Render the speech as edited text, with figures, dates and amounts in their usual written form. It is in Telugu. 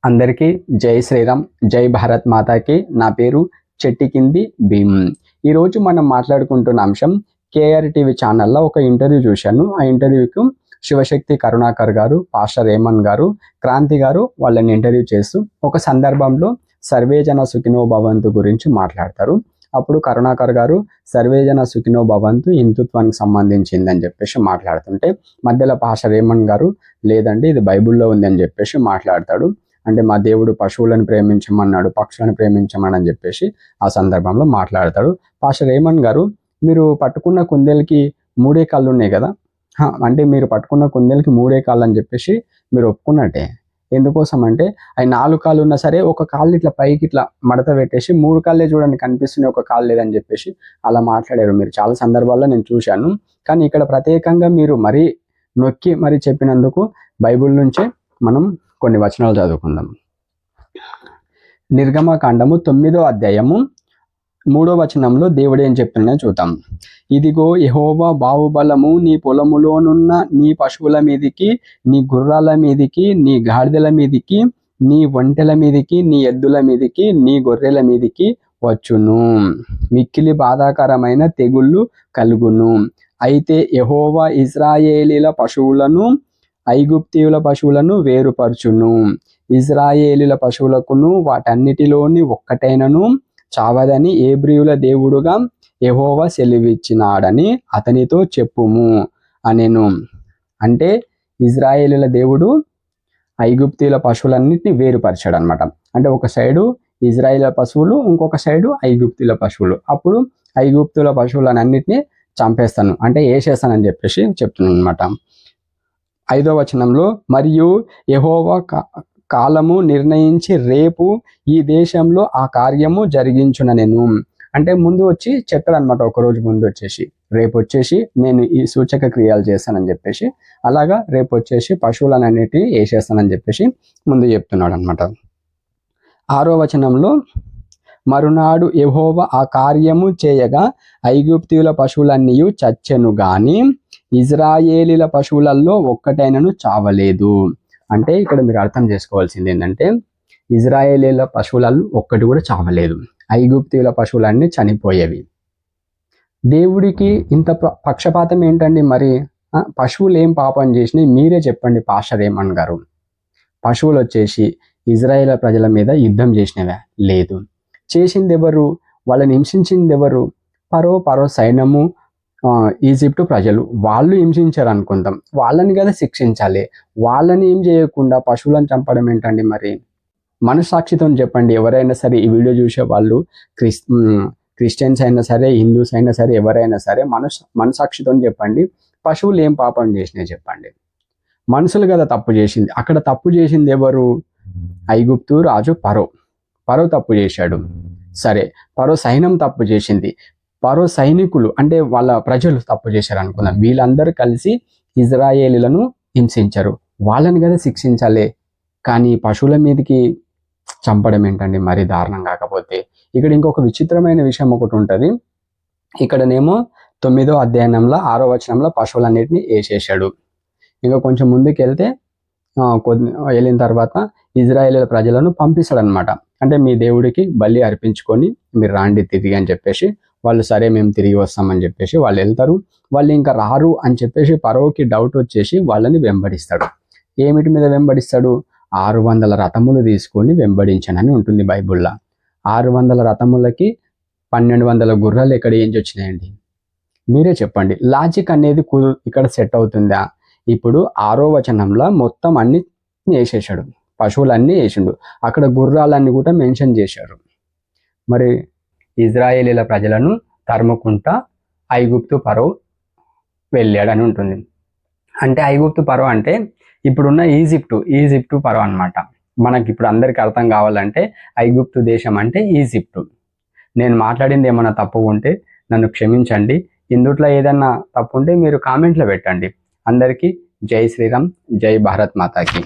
అందరికీ జై శ్రీరామ్, జై భారత్ మాతాకి. నా పేరు చెట్టికింది భీమ్. ఈరోజు మనం మాట్లాడుకుంటున్న అంశం కేఆర్ టీవీ ఛానల్లో ఒక ఇంటర్వ్యూ చూశాను. ఆ ఇంటర్వ్యూకి శివశక్తి కరుణాకర్ గారు, పాస్టర్ రేమన్ గారు, క్రాంతి గారు వాళ్ళని ఇంటర్వ్యూ చేస్తూ ఒక సందర్భంలో సర్వేజన సుఖినో భవంతు గురించి మాట్లాడతారు. అప్పుడు కరుణాకర్ గారు సర్వేజన సుఖినో భవంతు హిందుత్వానికి సంబంధించిందని చెప్పేసి మాట్లాడుతుంటే, మధ్యలో పాస్టర్ రేమన్ గారు లేదండి ఇది బైబిల్లో ఉంది అని చెప్పేసి మాట్లాడతాడు. అంటే మా దేవుడు పశువులను ప్రేమించమన్నాడు, పక్షులను ప్రేమించమని అని చెప్పేసి ఆ సందర్భంలో మాట్లాడతాడు. పాస్టర్ రేమన్ గారు, మీరు పట్టుకున్న కుందేలకి 3 కాళ్ళు ఉన్నాయి కదా, అంటే మీరు పట్టుకున్న కుందేలకి 3 కాళ్ళు అని చెప్పేసి మీరు ఒప్పుకున్నట్టే. ఎందుకోసం అంటే అవి 4 కాళ్ళు ఉన్నా సరే ఒక కాళ్ళు ఇట్లా పైకి ఇట్లా మడత పెట్టేసి 3 కాళ్ళే చూడండి కనిపిస్తున్నాయి, ఒక కాళ్ళు లేదని చెప్పేసి అలా మాట్లాడారు. మీరు చాలా సందర్భాల్లో నేను చూశాను. కానీ ఇక్కడ ప్రత్యేకంగా మీరు మరీ నొక్కి మరీ చెప్పినందుకు బైబిల్ నుంచే మనం కొన్ని వచనాలు చదువుకుందాం. నిర్గమకాండము 9వ అధ్యాయము 3వ వచనంలో దేవుడు ఏం చెప్తున్నాడో చూద్దాం. ఇదిగో యెహోవా బాహుబలము నీ పొలములోనున్న నీ పశువుల మీదికి, నీ గుర్రాల మీదికి, నీ గాడిదల మీదికి, నీ ఒంటెల మీదికి, నీ ఎద్దుల మీదికి, నీ గొర్రెల మీదికి వచ్చును. మిక్కిలి బాధాకరమైన తెగుళ్ళు కలుగును. అయితే యెహోవా ఇశ్రాయేలీల పశువులను ఐగుప్తీయుల పశువులను వేరుపరచును. ఇశ్రాయేలీల పశువులకును వాటన్నిటిలోని ఒక్కటైనను చావదని హెబ్రీయుల దేవుడుగా యెహోవా సెలవిచ్చినాడని అతనితో చెప్పుము అనెను. అంటే ఇశ్రాయేలీల దేవుడు ఐగుప్తీయుల పశువులన్నిటిని వేరుపరిచాడు అనమాట. అంటే ఒక సైడు ఇశ్రాయేలీల పశువులు, ఇంకొక సైడు ఐగుప్తీయుల పశువులు. అప్పుడు ఐగుప్తుల పశువులన్నిటిని చంపేస్తాను అంటే వేసేస్తానని చెప్పేసి చెప్తున్నాను అనమాట. 5వ వచనంలో, మరియు యెహోవా కాలము నిర్ణయించి రేపు ఈ దేశంలో ఆ కార్యము జరిగించుననెను. అంటే ముందు వచ్చి చెప్పాడు అనమాట, ఒకరోజు ముందు వచ్చేసి రేపు వచ్చేసి నేను ఈ సూచక క్రియలు చేస్తానని చెప్పేసి, అలాగా రేపు వచ్చేసి పశువులన్నిటిని వేసేస్తానని చెప్పేసి ముందు చెప్తున్నాడు అనమాట. 6వ వచనంలో, మరునాడు యెహోవా ఆ కార్యము చేయగా ఐగుప్తీయుల పశువులన్నీ చచ్చెను గాని ఇశ్రాయేలీల పశువులలో ఒక్కటైనను చావలేదు. అంటే ఇక్కడ మీరు అర్థం చేసుకోవాల్సింది ఏంటంటే, ఇశ్రాయేలీల పశువులలో ఒక్కటి కూడా చావలేదు, ఐగుప్తీయుల పశువులన్నీ చనిపోయేవి. దేవుడికి ఇంత పక్షపాతం ఏంటండి మరి? పశువులు ఏం పాపం చేసినాయి మీరే చెప్పండి పాస్టర్ రేమన్ గారు. పశువులు వచ్చేసి ఇజ్రాయేల్ ప్రజల మీద యుద్ధం చేసినవా? లేదు. చేసింది ఎవరు? వాళ్ళని హింసించింది ఎవరు? పరో సైన్యము, ఈజిప్టు ప్రజలు. వాళ్ళు హింసించారు అనుకుందాం, వాళ్ళని కదా శిక్షించాలి. వాళ్ళని ఏం చేయకుండా పశువులను చంపడం ఏంటండి మరి? మనస్సాక్షితో చెప్పండి. ఎవరైనా సరే ఈ వీడియో చూసే వాళ్ళు క్రిస్టియన్స్ అయినా సరే, హిందూస్ అయినా సరే, ఎవరైనా సరే మనస్సాక్షితో చెప్పండి, పశువులు ఏం పాపం చేసినాయి చెప్పండి. మనుషులు కదా తప్పు చేసింది. అక్కడ తప్పు చేసింది ఎవరు? ఐగుప్తు రాజు పరో తప్పు చేశాడు. సరే, పరో సైన్యం తప్పు చేసింది. పరో సైనికులు అంటే వాళ్ళ ప్రజలు తప్పు చేశారు అనుకుందాం. వీళ్ళందరూ కలిసి ఇజ్రాయేలీలను హింసించారు. వాళ్ళని కదా శిక్షించాలి. కానీ పశువుల మీదకి చంపడం ఏంటండి మరి దారుణం కాకపోతే? ఇక్కడ ఇంకొక విచిత్రమైన విషయం ఒకటి ఉంటుంది. ఇక్కడనేమో 9వ అధ్యాయంలో 6వ వచనంలో పశువులన్నిటిని వేసేసాడు. ఇంకా కొంచెం ముందుకు వెళ్తే వెళ్ళిన తర్వాత ఇజ్రాయేలీల ప్రజలను పంపిస్తాడు అనమాట. అంటే మీ దేవుడికి బలి అర్పించుకొని మీరు రాండి తిరిగి అని చెప్పేసి, వాళ్ళు సరే మేము తిరిగి వస్తామని చెప్పేసి వాళ్ళు వెళ్తారు. వాళ్ళు ఇంకా రారు అని చెప్పేసి పరోకి డౌట్ వచ్చేసి వాళ్ళని వెంబడిస్తాడు. ఏమిటి మీద వెంబడిస్తాడు? 600 రథములు తీసుకొని వెంబడించనని ఉంటుంది బైబుల్లో. 600 రథములకి 1200 గుర్రాలు ఎక్కడ ఏం వచ్చినాయండి? మీరే చెప్పండి. లాజిక్ అనేది ఇక్కడ సెట్ అవుతుందా? ఇప్పుడు 6వ వచనంలో మొత్తం అన్ని వేసేసాడు, పశువులన్నీ వేసిండు, అక్కడ గుర్రాలన్నీ కూడా మెన్షన్ చేశారు. మరి ఇజ్రాయేలీల ప్రజలను తరుముకుంటా ఐగుప్తు పరో వెళ్ళాడని ఉంటుంది. అంటే ఐగుప్తు పరో అంటే ఇప్పుడున్న ఈజిప్టు పరో అనమాట. మనకి ఇప్పుడు అందరికి అర్థం కావాలంటే ఐగుప్తు దేశం అంటే ఈజిప్టు. నేను మాట్లాడింది ఏమైనా తప్పు ఉంటే నన్ను క్షమించండి. ఇందుట్లో ఏదన్నా తప్పు ఉంటే మీరు కామెంట్లో పెట్టండి. అందరికీ జై శ్రీరామ్, జై భారత్ మాతాకి.